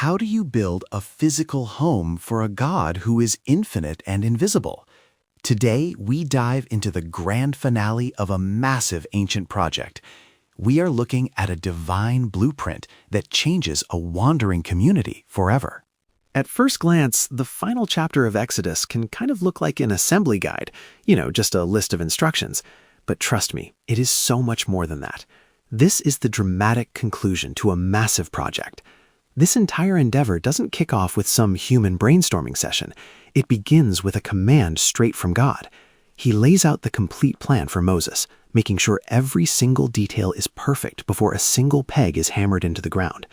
How do you build a physical home for a God who is infinite and invisible? Today, we dive into the grand finale of a massive ancient project. We are looking at a divine blueprint that changes a wandering community forever. At first glance, the final chapter of Exodus can kind of look like an assembly guide, just a list of instructions. But trust me, it is so much more than that. This is the dramatic conclusion to a massive project. This entire endeavor doesn't kick off with some human brainstorming session. It begins with a command straight from God. He lays out the complete plan for Moses, making sure every single detail is perfect before a single peg is hammered into the ground.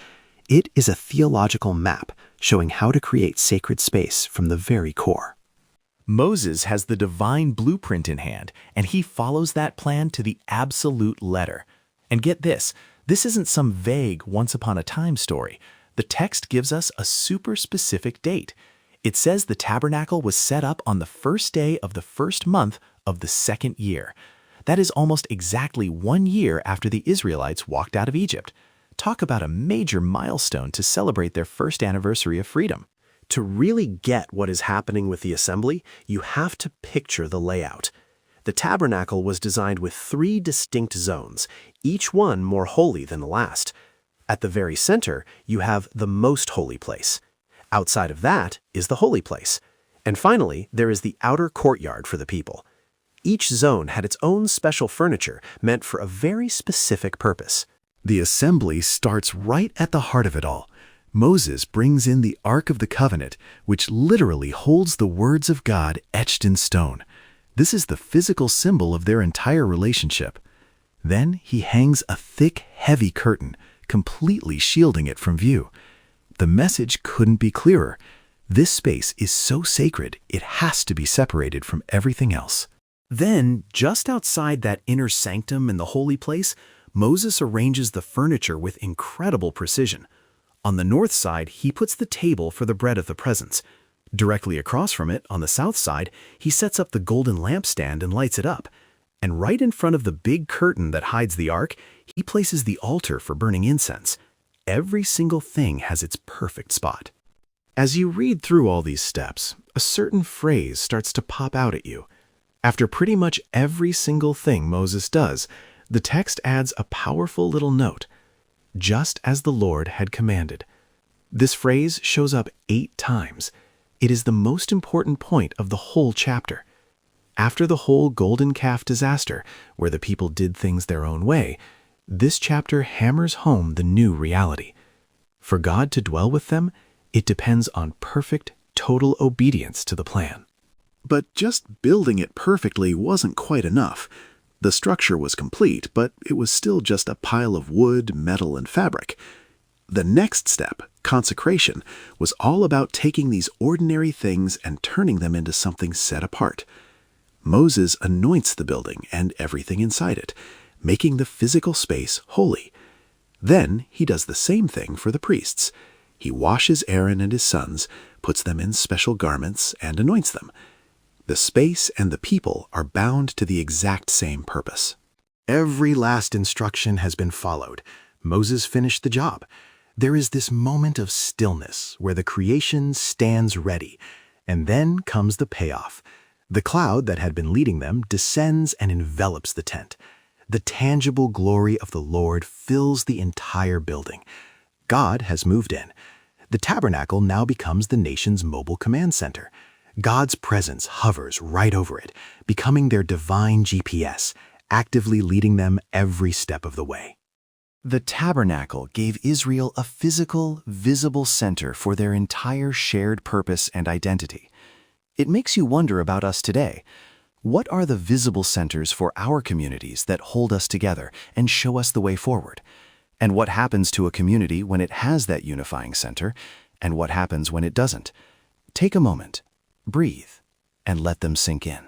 It is a theological map showing how to create sacred space from the very core. Moses has the divine blueprint in hand, and he follows that plan to the absolute letter. And get this isn't some vague once-upon-a-time story. The text gives us a super specific date. It says the tabernacle was set up on the first day of the first month of the second year. That is almost exactly 1 year after the Israelites walked out of Egypt. Talk about a major milestone to celebrate their first anniversary of freedom. To really get what is happening with the assembly, you have to picture the layout. The tabernacle was designed with 3 distinct zones, each one more holy than the last. At the very center, you have the most holy place. Outside of that is the holy place. And finally, there is the outer courtyard for the people. Each zone had its own special furniture meant for a very specific purpose. The assembly starts right at the heart of it all. Moses brings in the Ark of the Covenant, which literally holds the words of God etched in stone. This is the physical symbol of their entire relationship. Then he hangs a thick, heavy curtain, completely shielding it from view. The message couldn't be clearer. This space is so sacred, it has to be separated from everything else. Then, just outside that inner sanctum in the holy place, Moses arranges the furniture with incredible precision. On the north side, he puts the table for the bread of the presence. Directly across from it, on the south side, he sets up the golden lampstand and lights it up. And right in front of the big curtain that hides the ark, he places the altar for burning incense. Every single thing has its perfect spot. As you read through all these steps, a certain phrase starts to pop out at you. After pretty much every single thing Moses does, the text adds a powerful little note, just as the Lord had commanded. This phrase shows up 8 times. It is the most important point of the whole chapter. After the whole golden calf disaster, where the people did things their own way, this chapter hammers home the new reality. For God to dwell with them, it depends on perfect, total obedience to the plan. But just building it perfectly wasn't quite enough. The structure was complete, but it was still just a pile of wood, metal, and fabric. The next step, consecration, was all about taking these ordinary things and turning them into something set apart. Moses anoints the building and everything inside it, making the physical space holy. Then he does the same thing for the priests. He washes Aaron and his sons, puts them in special garments, and anoints them. The space and the people are bound to the exact same purpose. Every last instruction has been followed. Moses finished the job. There is this moment of stillness where the creation stands ready, and then comes the payoff. The cloud that had been leading them descends and envelops the tent. The tangible glory of the Lord fills the entire building. God has moved in. The tabernacle now becomes the nation's mobile command center. God's presence hovers right over it, becoming their divine GPS, actively leading them every step of the way. The tabernacle gave Israel a physical, visible center for their entire shared purpose and identity. It makes you wonder about us today. What are the visible centers for our communities that hold us together and show us the way forward? And what happens to a community when it has that unifying center, and what happens when it doesn't? Take a moment, breathe, and let them sink in.